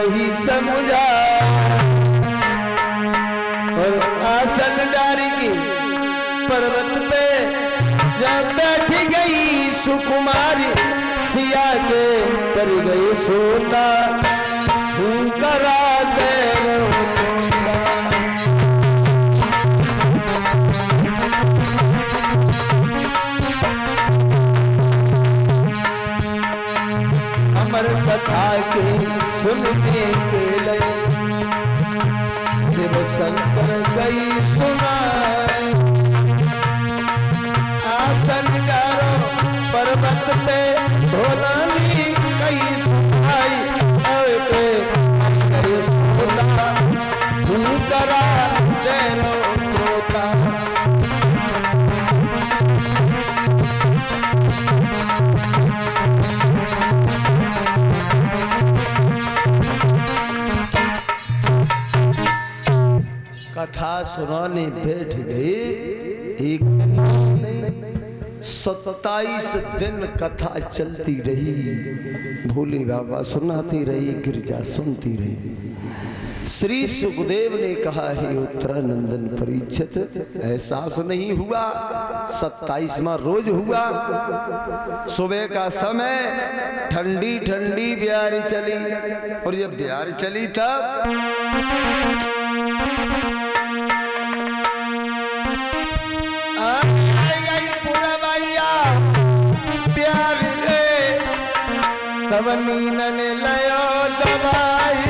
नहीं समझा। और आसन डारी की पर्वत पे जब बैठ गई सुकुमारी, सिया के कर गई सोता करा दे। अमर कथा के सुनने के लिए शिव शंकर गई सुनाए। आसन डारो पर्वत पे भोलानी गई सुनाई। पे गई सुना तू करा तेरो तोता। कथा सुनाने बैठ गए। एक 27 दिन कथा चलती रही। भोले बाबा सुनाती रही, गिरजा सुनती रही। श्री सुखदेव ने कहा, हे उत्तरानंदन परीक्षित, एहसास नहीं हुआ 27वां रोज हुआ। सुबह का समय, ठंडी ठंडी ब्यारी चली। और जब ब्यारी चली तब तब नींद ने लयो दबाई।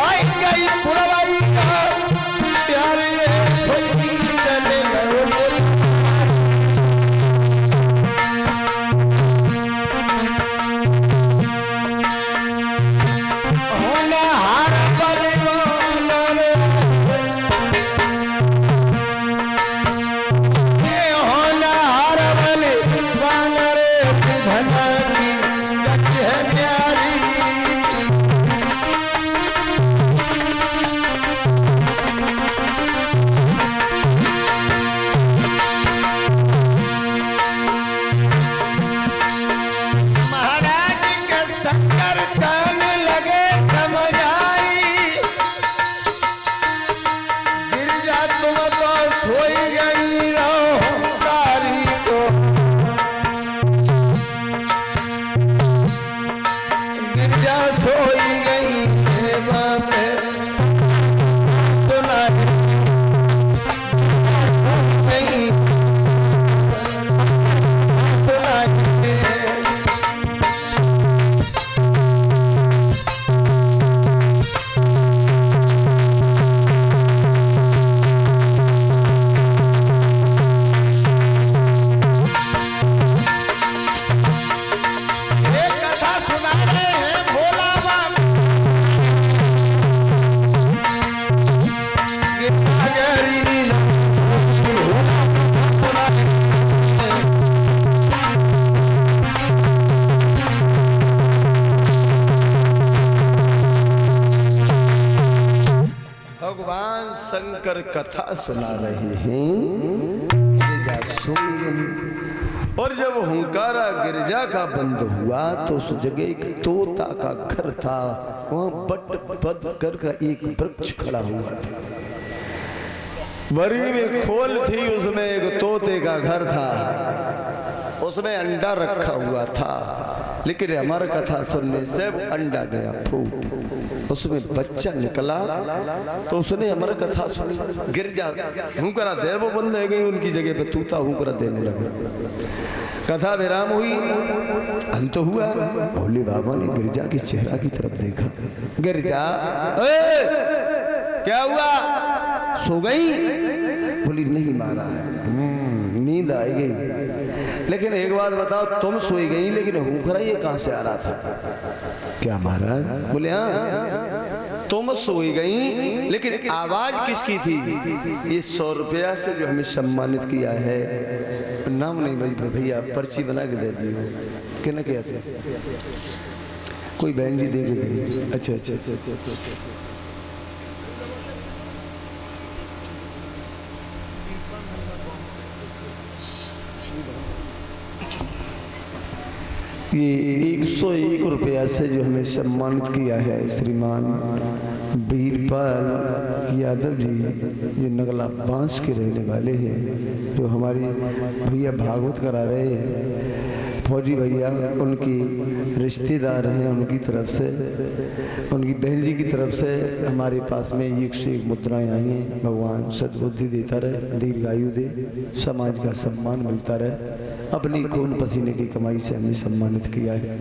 आई गई पुरवाई प्यारे सोई नींद ने लयो। शंकर कथा सुना रहे हैं। गिरजा सोई गई। और जब हुंकारा गिरजा का बंद हुआ तो उस जगह एक तोता का घर था। वहां बट बद कर का एक वृक्ष खड़ा हुआ था। बरी में खोल थी, उसमें एक तोते का घर था। उसमें अंडा रखा हुआ था। लेकिन हमारा कथा सुनने से वो अंडा गया फूट, उसमें बच्चा निकला। तो उसने हमारा कथा सुनी। गिरजा हुंकरा दे, वो बंद है गई, उनकी जगह पे तूता हुंकरा देने लगे। कथा विराम हुई, अंत हुआ। भोले बाबा ने गिरजा के चेहरा की तरफ देखा। गिरजा क्या हुआ, सो गई? बोली नहीं मारा है, नींद आई गई। लेकिन एक बात बताओ, तुम सोई गई लेकिन हुंकरा ये कहां से आ रहा था? क्या महाराज? बोले हाँ, तुम सोई गई लेकिन आवाज किसकी थी? ये 100 रुपया से जो हमें सम्मानित किया है, नाम नहीं भाई भैया, पर्ची बना के दे दियो। कहना क्या था? कोई बहन जी दे के गई। अच्छा अच्छा, ये 101 रुपया से जो हमें सम्मानित किया है श्रीमान वीरपाल यादव जी, जो नगला बांस के रहने वाले हैं, जो हमारी भैया भागवत करा रहे हैं, फौजी भैया उनकी रिश्तेदार हैं, उनकी तरफ से, उनकी बहन जी की तरफ से हमारे पास में 101 मुद्राएं आई हैं। भगवान सद्बुद्धि देता रहे, दीर्घायु दे, समाज का सम्मान मिलता रहे। अपनी खून पसीने की कमाई से हमें सम्मानित किया है।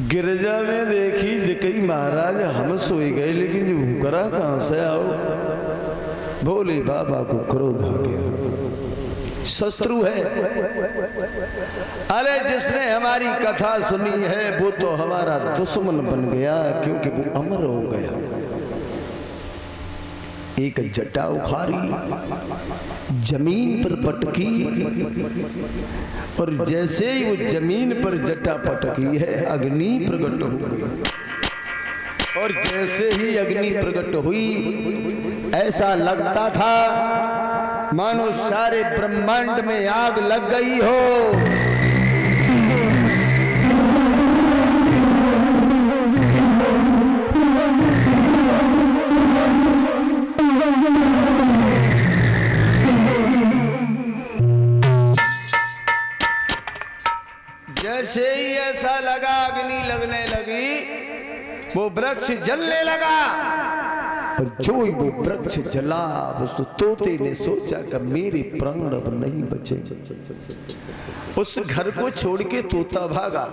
गिरजा में देखी जकई महाराज हम सोए गए, लेकिन जो हुकरा कहां से आओ। भोले बाबा को क्रोध आ गया, शत्रु है। अरे जिसने हमारी कथा सुनी है वो तो हमारा दुश्मन बन गया, क्योंकि वो अमर हो गया। एक जटा उखाड़ी, जमीन पर पटकी, और जैसे ही वो जमीन पर जटा पटकी है अग्नि प्रकट हो गई। और जैसे ही अग्नि प्रकट हुई ऐसा लगता था मानो सारे ब्रह्मांड में आग लग गई हो। जैसे ही ऐसा लगा अग्नि लगने लगी, वो वृक्ष जलने लगा। और जो ही वो वृक्ष जला, उस तोते ने सोचा कि मेरे प्राण अब नहीं बचेंगे। उस घर को छोड़ के तोता भागा,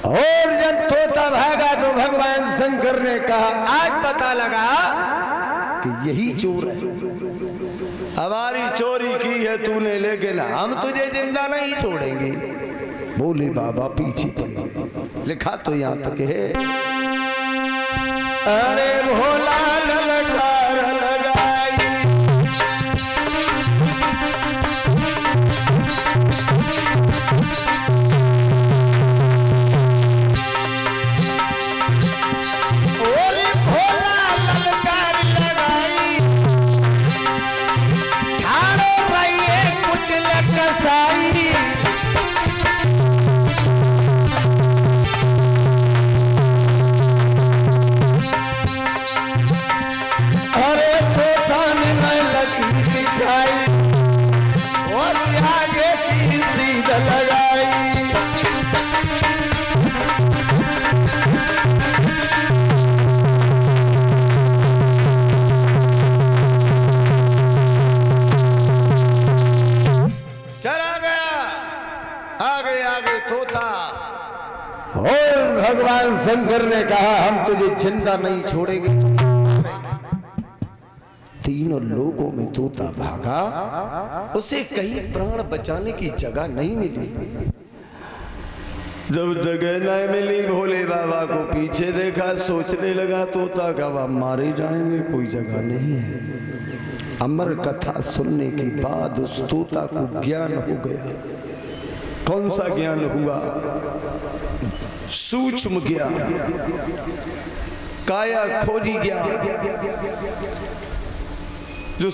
और जब तोता भागा तो भगवान शंकर ने कहा आज पता लगा कि यही चोर है, हमारी चोरी की है तूने, लेकिन हम तुझे जिंदा नहीं छोड़ेंगे। भोले बाबा पीछे पड़े। लिखा तो यहां तक है, अरे भोला ललकार लगाई, ओरे भोला ललकार लगाई, ठाड़ो रहिए कुटिल कसाई। और आगे की सीध लगाई, चला गया आगे आगे तोता। और भगवान शंकर ने कहा हम तुझे जिंदा नहीं छोड़ेंगे। तीनों लोगों में तोता भागा, उसे कहीं प्राण बचाने की जगह नहीं मिली। जब जगह नहीं मिली, भोले बाबा को पीछे देखा, सोचने लगा तोता का वह मारे जाएंगे, कोई जगह नहीं है। अमर कथा सुनने के बाद उस तोता को ज्ञान हो गया। कौन सा ज्ञान हुआ? सूक्ष्म ज्ञान, काया खोजी ज्ञान। जो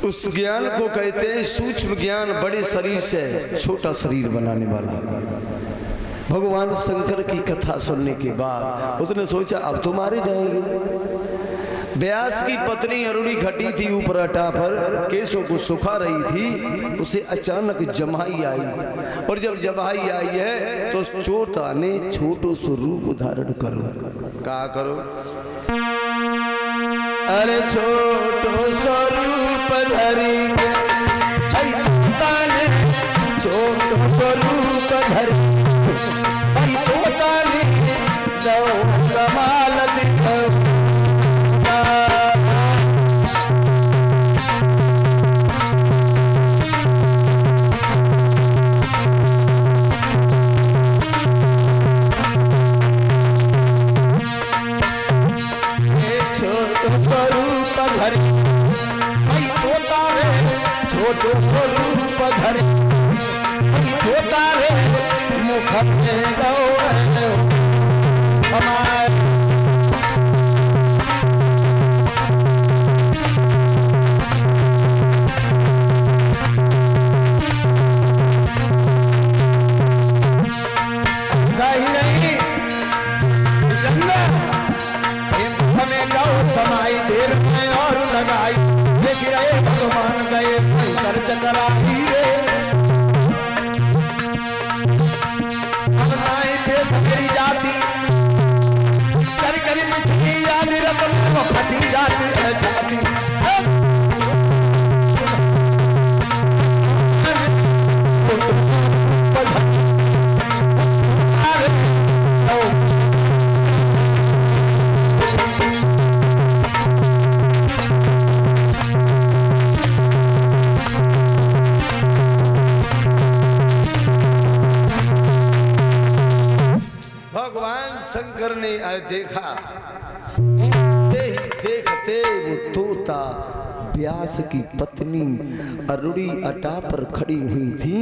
उस ज्ञान को कहते हैं सूक्ष्म ज्ञान, बड़े शरीर से छोटा शरीर बनाने वाला। भगवान शंकर की कथा सुनने के बाद उसने सोचा अब तो मारे जाएंगे। व्यास की पत्नी अरुणी खटी थी ऊपर अटा पर, केसों को सुखा रही थी। उसे अचानक जमाई आई, और जब जमाई आई है तो चोता ने छोटो स्वरूप धारण करो। क्या करो? अरे छोटो स्वरूप धरी, छोटो स्वरूप धरी, तोता ने कमाल दिखा। छोटो स्वरूप धरे, तोता रे मुख में गौर हमारे। सफेरी जाती कर कर पिछली याद रतन को फटी जाती है छाती शंकर ने देखा देखते वो तोता व्यास की पत्नी अरुड़ी अटा पर खड़ी हुई थी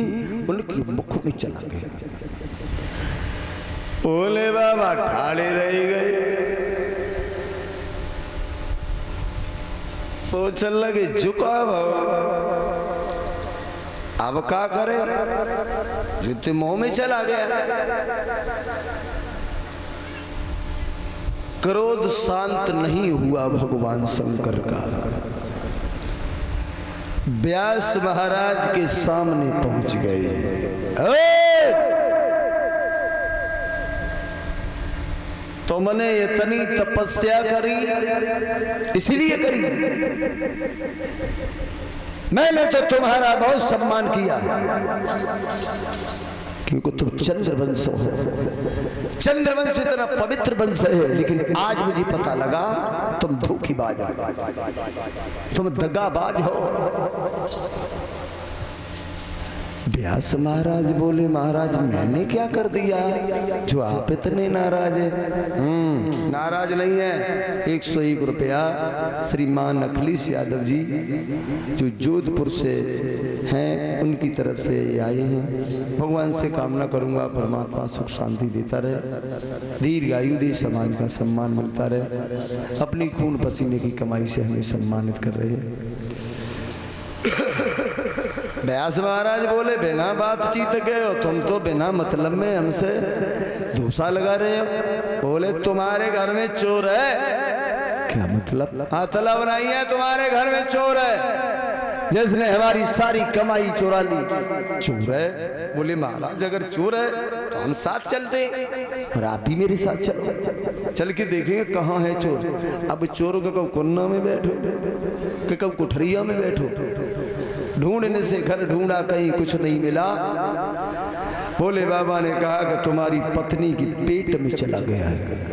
उनके मुख में चला गया। बोले बाबा ठाड़े रह गए सोचने लगे झुका भाव अब क्या करे जो मुंह में चला गया। क्रोध शांत नहीं हुआ भगवान शंकर का। व्यास महाराज के सामने पहुंच गए। तुमने इतनी तपस्या करी इसलिए करी मैंने तो तुम्हारा बहुत सम्मान किया क्योंकि तुम चंद्रवंश हो। चंद्रवंश इतना पवित्र वंश है लेकिन आज मुझे पता लगा तुम धोखेबाज हो तुम दगाबाज हो। व्यास महाराज बोले महाराज मैंने क्या कर दिया जो आप इतने नाराज हैं। नाराज नहीं है। 101 रुपया श्रीमान अखिलेश यादव जी जो जोधपुर से हैं उनकी तरफ से आए हैं। भगवान से कामना करूंगा परमात्मा सुख शांति देता रहे दीर्घायु दे समाज का सम्मान मिलता रहे। अपनी खून पसीने की कमाई से हमें सम्मानित कर रहे हैं। व्यास महाराज बोले बिना बातचीत गए हो तुम तो बिना मतलब में हमसे धूसा लगा रहे हो। बोले तुम्हारे घर में चोर है। क्या मतलब? मतलब नहीं है तुम्हारे घर में चोर है जिसने हमारी सारी कमाई चुरा ली। चोर है? बोले महाराज अगर चोर है तो हम साथ चलते और आप भी मेरे साथ चलो चल के देखेंगे कहाँ है चोर। अब चोरों के कब कुन्ना में बैठो कि कब कुठरिया में बैठो। ढूंढने से घर ढूंढा कहीं कुछ नहीं मिला। भोले बाबा ने कहा कि तुम्हारी पत्नी की पेट में चला गया है।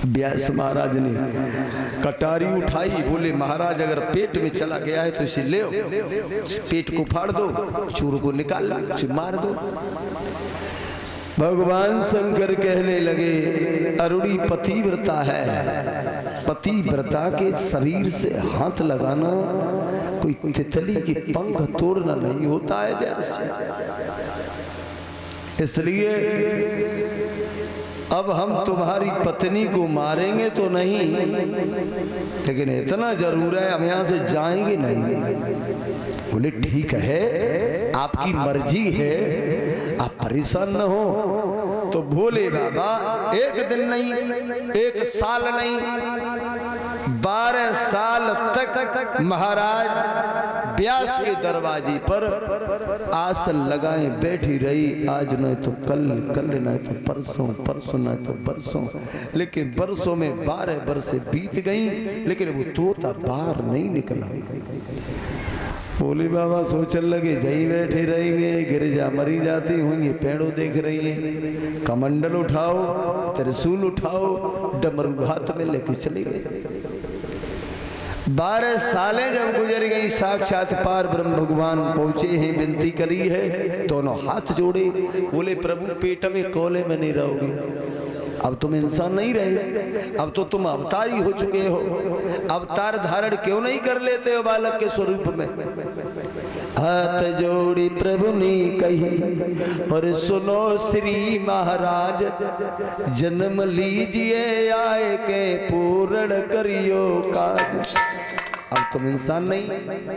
व्यास महाराज ने कटारी उठाई। बोले महाराज अगर पेट में चला गया है तो इसे ले पेट को फाड़ दो चोर को निकाल दो उसे मार दो। भगवान शंकर कहने लगे अरुणी पतिव्रता है। पतिव्रता के शरीर से हाथ लगाना कोई तितली की पंख तोड़ना नहीं होता है व्यास। इसलिए अब हम तुम्हारी पत्नी को मारेंगे तो नहीं लेकिन इतना जरूर है हम यहाँ से जाएंगे नहीं। बोले ठीक है आपकी मर्जी है आप परेशान न हो। तो भोले बाबा एक दिन नहीं एक साल नहीं 12 साल तक महाराज व्यास के दरवाजे पर आसन लगाए बैठी रही। आज न तो कल कल न तो परसों परसों न तो बरसों लेकिन बरसों में 12 वर्ष बीत गई लेकिन वो तोता बाहर नहीं निकला। भोले बाबा सोचने लगे जहीं बैठे रहेंगे गिरिजा मरी जाती होंगी पेड़ों देख रही है। कमंडल उठाओ त्रिशूल उठाओ डमरू हाथ में लेके चले गए। 12 सालें जब गुजर गई साक्षात पार ब्रह्म भगवान पहुंचे हैं विनती करी है दोनों हाथ जोड़े। बोले प्रभु पेट में कोले में नहीं रहोगे अब तुम इंसान नहीं रहे अब तो तुम अवतार ही हो चुके हो। अवतार धारण क्यों नहीं कर लेते हो बालक के स्वरूप में। हाथ जोड़ी प्रभु ने कही और सुनो श्री महाराज जन्म लीजिए आए के पूर्ण करियो काज। अब तुम इंसान नहीं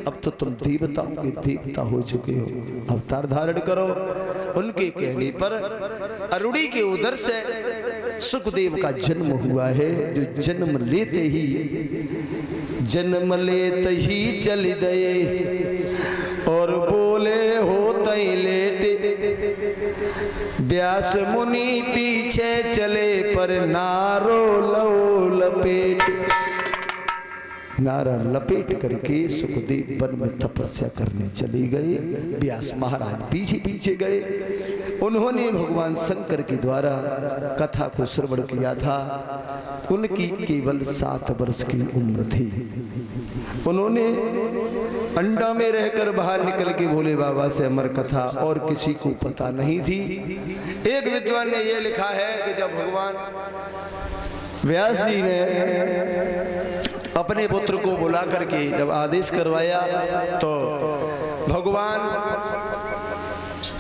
अब तो तुम देवताओं के देवता हो चुके हो अवतार धारण करो। उनके कहने पर अरुणी के उदर से सुखदेव का जन्म हुआ है जो जन्म लेते ही चल गए और बोले होते लेटे व्यास मुनि पीछे चले पर नारो लो लपेट, नारा लपेट करके सुखदेव वन में तपस्या करने चले गए। व्यास महाराज पीछे पीछे गए। उन्होंने भगवान शंकर के द्वारा कथा को श्रवण किया था। उनकी केवल 7 वर्ष की उम्र थी। उन्होंने अंडा में रहकर बाहर निकल के भोले बाबा से अमर कथा और किसी को पता नहीं थी। एक विद्वान ने यह लिखा है कि जब भगवान व्यास जी ने अपने पुत्र को बुला करके जब आदेश करवाया तो भगवान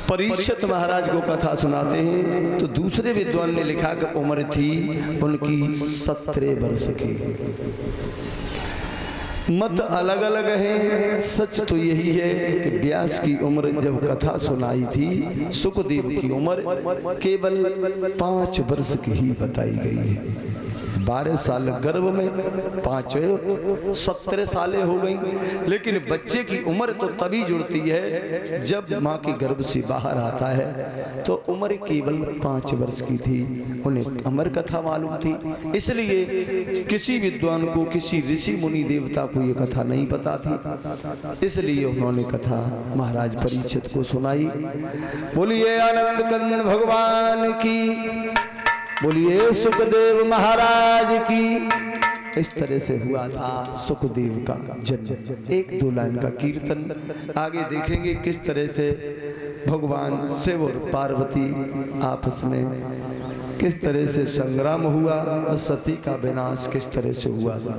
परीक्षित महाराज को कथा सुनाते हैं। तो दूसरे विद्वान ने लिखा कि उम्र थी उनकी 17 वर्ष की। मत अलग अलग हैं। सच तो यही है कि व्यास की उम्र जब कथा सुनाई थी, सुखदेव की उम्र केवल 5 वर्ष की ही बताई गई है। 12 साल गर्भ में, 5 17 सालें हो गई। लेकिन बच्चे की उम्र तो तभी जुड़ती है जब माँ के गर्भ से बाहर आता है। तो उम्र केवल 5 वर्ष की थी। उन्हें अमर कथा मालूम थी। इसलिए किसी विद्वान को, किसी ऋषि मुनि देवता को ये कथा नहीं पता थी। इसलिए उन्होंने कथा महाराज परीक्षित को सुनाई। बोलिए आनंद कंद भगवान की, बोलिए सुखदेव महाराज की। इस तरह से हुआ था सुखदेव का जन्म। 1-2 लाइन का कीर्तन आगे देखेंगे किस तरह से भगवान शिव और पार्वती आपस में किस तरह से संग्राम हुआ और सती का विनाश किस तरह से हुआ था।